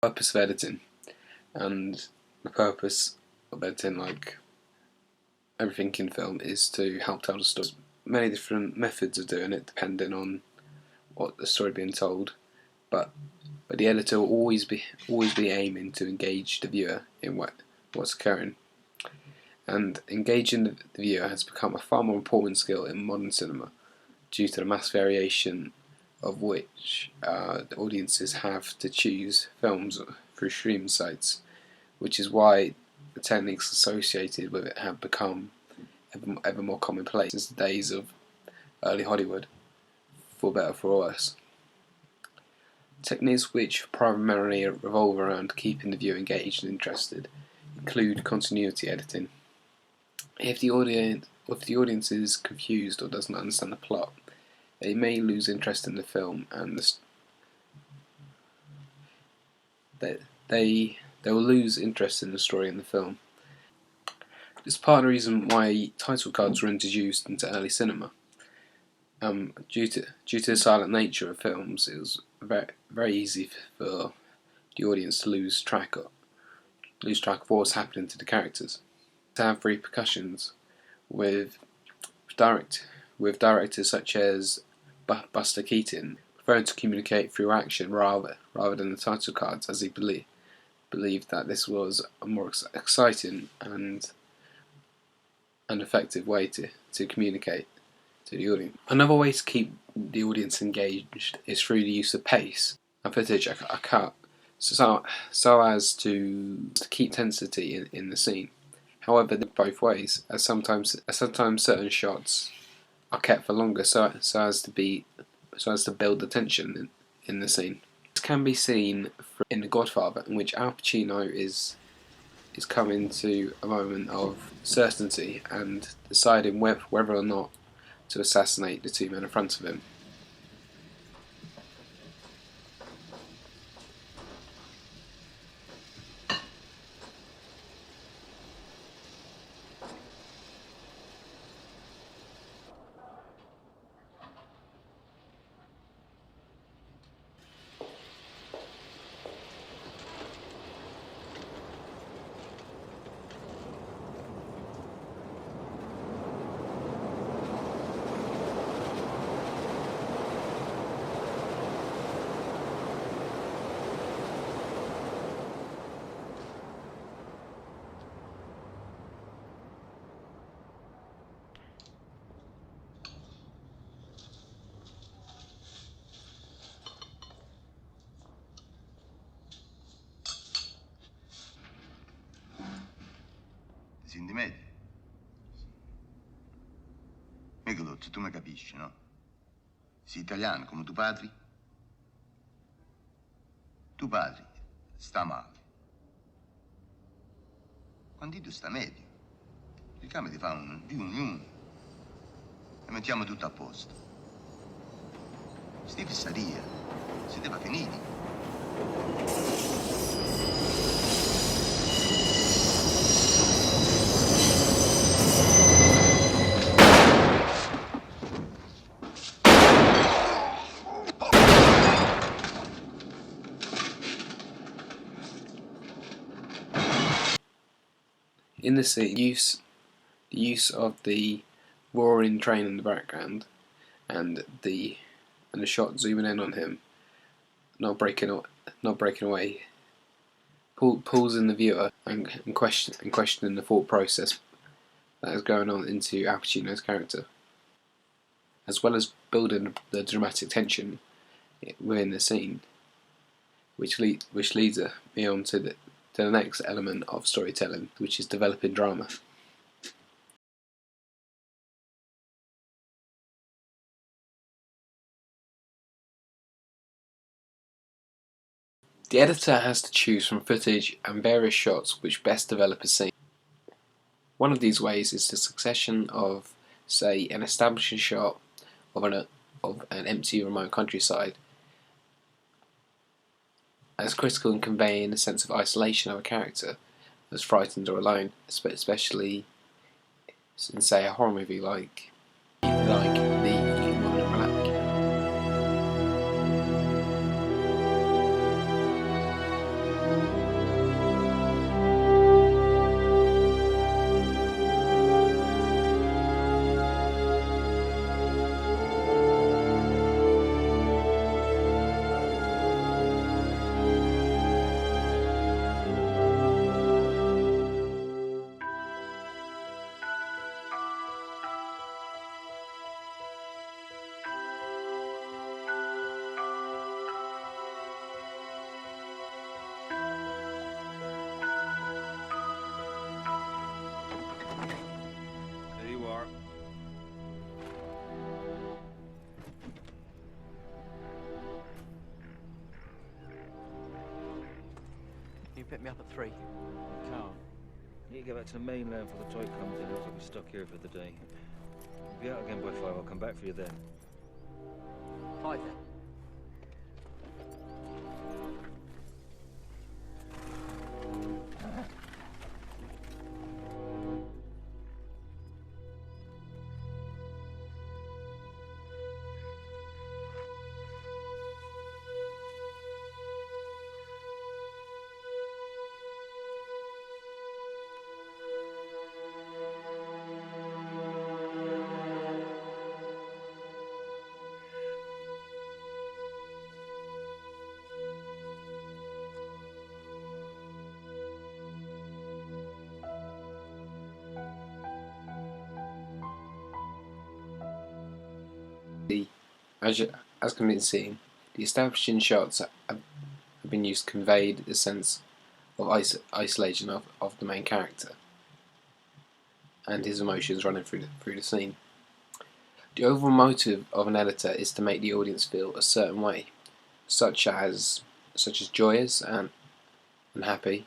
purpose of editing, and the purpose of editing, like everything in film, is to help tell the story. Many different methods of doing it depending on what the story being told, but the editor will always be aiming to engage the viewer in what's occurring. And engaging the viewer has become a far more important skill in modern cinema due to the mass variation of which the audiences have to choose films through streaming sites, which is why the techniques associated with it have become ever more commonplace since the days of early Hollywood, for better or for worse. Techniques which primarily revolve around keeping the viewer engaged and interested include continuity editing. If the audience is confused or does not understand the plot, they may lose interest in the film, and they will lose interest in the story in the film. This is part of the reason why title cards were introduced into early cinema. Due to the silent nature of films, it was very easy for the audience to lose track of what was happening to the characters. To have repercussions with directors such as Buster Keaton preferring to communicate through action rather than the title cards, as he believed that this was a more exciting and an effective way to communicate to the audience. Another way to keep the audience engaged is through the use of pace and footage are cut so as to keep intensity in the scene. However, both ways, as sometimes certain shots are kept for longer so as to build the tension in the scene. This can be seen in The Godfather, in which Al Pacino is coming to a moment of certainty and deciding whether or not to assassinate the two men in front of him. Senti meglio? Michelotto, tu mi capisci, no? Sei italiano come tuo padre? Tuo padre sta male. Quando tu sta meglio, il cambio ti fa di ognuno e mettiamo tutto a posto. Sti fissaria, si deve finire. In the scene, the use of the roaring train in the background and the shot zooming in on him, not breaking away, pulls in the viewer and questioning the thought process that is going on into Al Pacino's character, as well as building the dramatic tension within the scene, which leads me on to the next element of storytelling, which is developing drama. The editor has to choose from footage and various shots which best develop a scene. One of these ways is the succession of, say, an establishing shot of an empty remote countryside, as critical in conveying a sense of isolation of a character that's frightened or alone, especially in, say, a horror movie like The Woman in Black. pick me up at 3? I can't. I need to get back to the mainland before the tide comes in, else I'll be stuck here for the day. I'll be out again by 5. I'll come back for you then. 5 then. As can be seen, the establishing shots have been used to convey the sense of isolation of the main character and his emotions running through the scene. The overall motive of an editor is to make the audience feel a certain way, such as joyous and happy,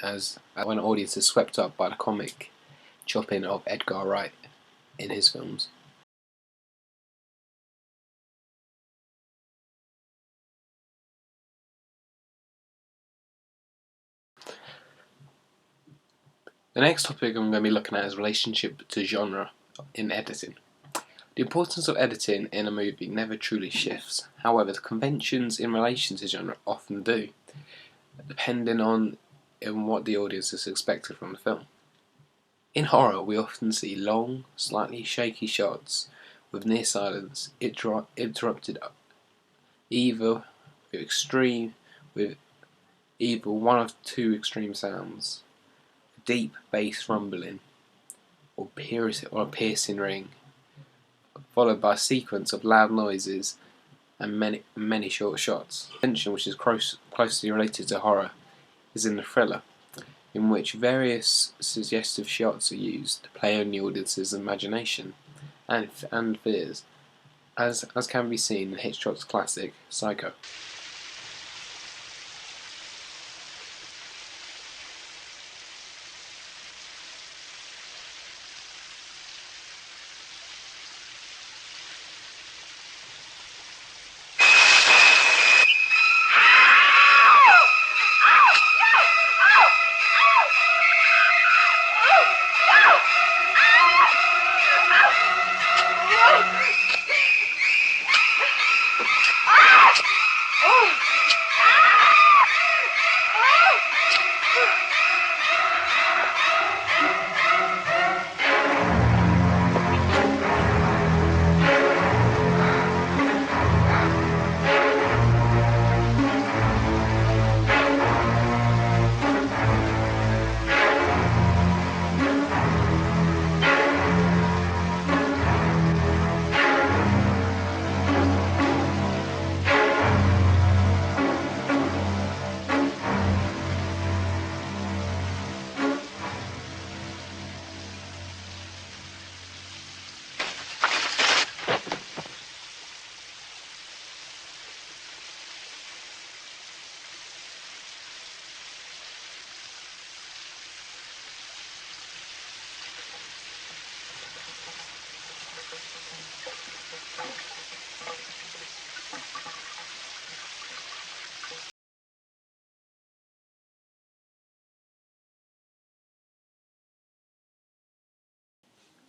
as when an audience is swept up by the comic chopping of Edgar Wright in his films. The next topic I'm going to be looking at is relationship to genre in editing. The importance of editing in a movie never truly shifts. However, the conventions in relation to genre often do, depending on what the audience is expected from the film. In horror, we often see long, slightly shaky shots with near silence interrupted either with either one of two extreme sounds: deep bass rumbling or a piercing ring, followed by a sequence of loud noises and many short shots. Tension, which is closely related to horror, is in the thriller, in which various suggestive shots are used to play on the audience's imagination and fears, as can be seen in Hitchcock's classic Psycho.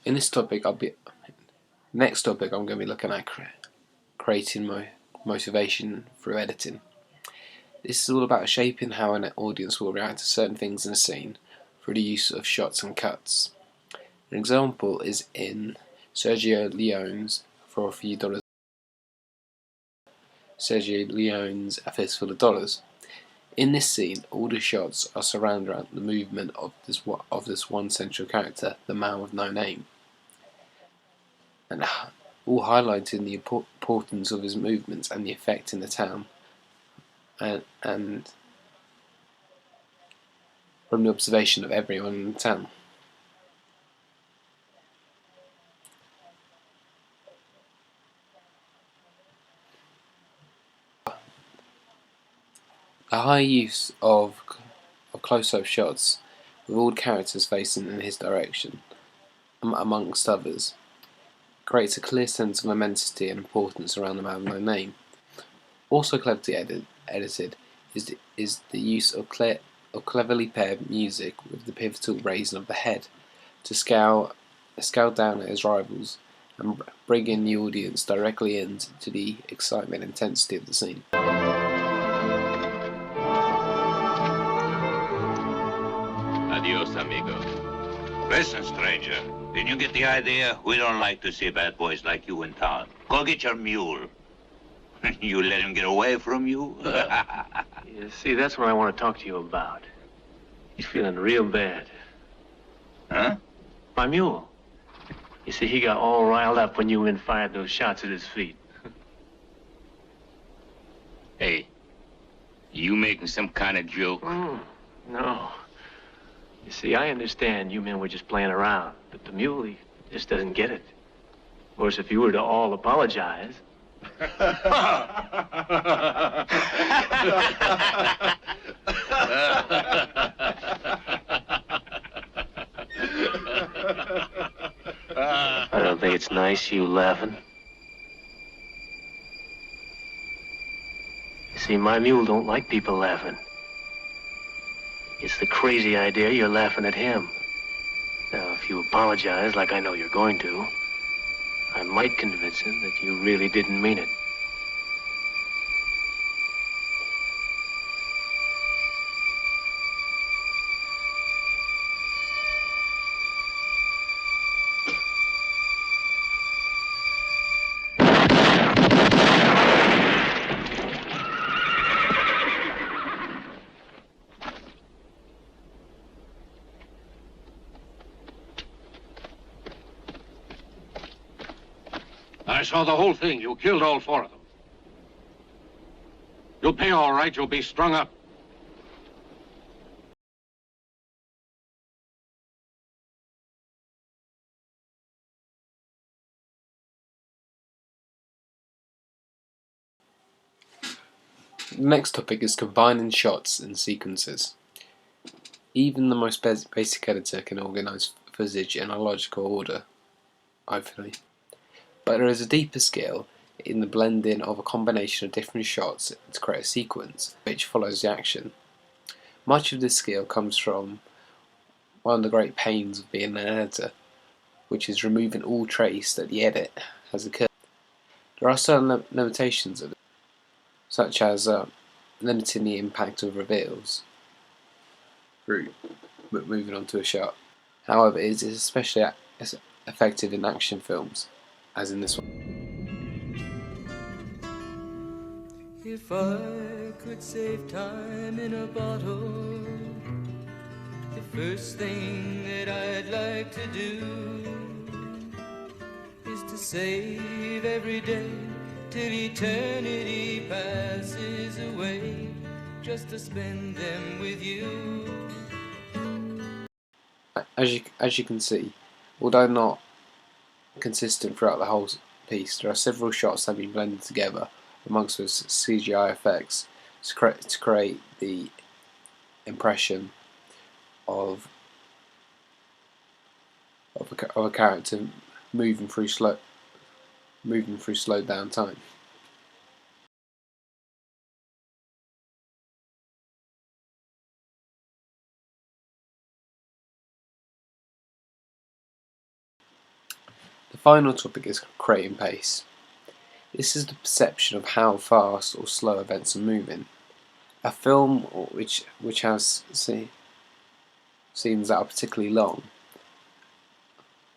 In this topic, next topic I'm going to be looking at creating motivation through editing. This is all about shaping how an audience will react to certain things in a scene through the use of shots and cuts. An example is in Sergio Leone's For a Few Dollars. Sergio Leone's A Fistful of Dollars. In this scene, all the shots are surrounded around the movement of this one central character, the man with no name, and all highlighting the importance of his movements and the effect in the town, and from the observation of everyone in the town. The high use of close-up shots with all characters facing in his direction, amongst others, creates a clear sense of immensity and importance around the man of no name. Also cleverly edited is the use of cleverly paired music with the pivotal raising of the head to scale down at his rivals and bring in the audience directly into the excitement and intensity of the scene. Adios, amigo. Listen, stranger. Did you get the idea? We don't like to see bad boys like you in town. Go get your mule. You let him get away from you? You see, that's what I want to talk to you about. He's feeling real bad. Huh? My mule. You see, he got all riled up when you men fired those shots at his feet. Hey, you making some kind of joke? No. You see, I understand you men were just playing around, but the mule, he just doesn't get it. Of course, if you were to all apologize... I don't think it's nice, you laughing. You see, my mule don't like people laughing. It's the crazy idea you're laughing at him. Now, if you apologize like I know you're going to, I might convince him that you really didn't mean it. I saw the whole thing. You killed all 4 of them. You'll pay all right. You'll be strung up. The next topic is combining shots and sequences. Even the most basic editor can organise footage in a logical order, hopefully. But there is a deeper skill in the blending of a combination of different shots to create a sequence which follows the action. Much of this skill comes from one of the great pains of being an editor, which is removing all trace that the edit has occurred. There are certain limitations of it, such as limiting the impact of reveals through moving on to a shot. However, it is especially effective in action films, as in this one. If I could save time in a bottle, the first thing that I'd like to do is to save every day till eternity passes away, just to spend them with you. As you can see, although not consistent throughout the whole piece, there are several shots that have been blended together amongst with CGI effects to create the impression of a character moving through slowed down time. The final topic is creating pace. This is the perception of how fast or slow events are moving. A film which has scenes that are particularly long,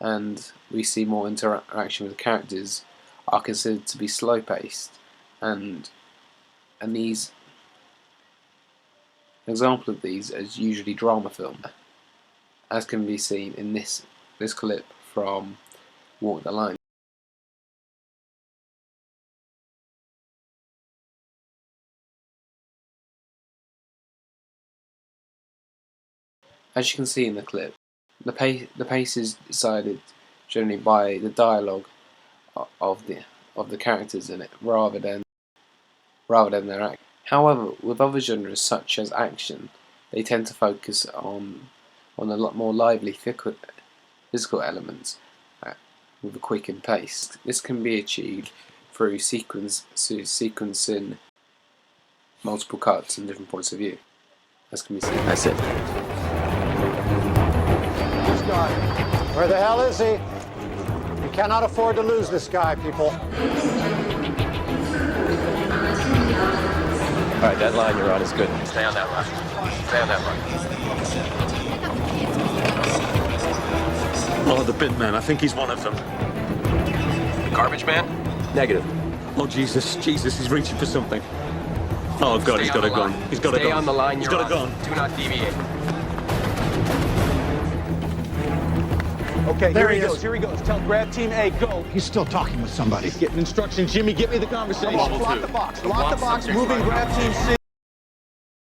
and we see more interaction with the characters, are considered to be slow paced, and these an example of these is usually drama film, as can be seen in this clip from Walk the Line. As you can see in the clip, the pace is decided generally by the dialogue of the characters in it, rather than their act. However, with other genres such as action, they tend to focus on a lot more lively physical elements with a quickened pace. This can be achieved through sequencing multiple cuts and different points of view, as can be seen. That's it. He's gone. Where the hell is he? We cannot afford to lose this guy, people. All right, that line you're on is good. Stay on that line. Stay on that line. Oh, the bit man. I think he's one of them. The garbage man? Negative. Oh, Jesus, he's reaching for something. Oh, God, he's got a gun. He's got a gun. Stay on the line He's you're got a on. gun. Do not deviate. Okay, Here he goes. Tell grab team A, go. He's still talking with somebody. He's getting instructions. Jimmy, get me the conversation. Lock the box. Lock the box. Moving grab team C.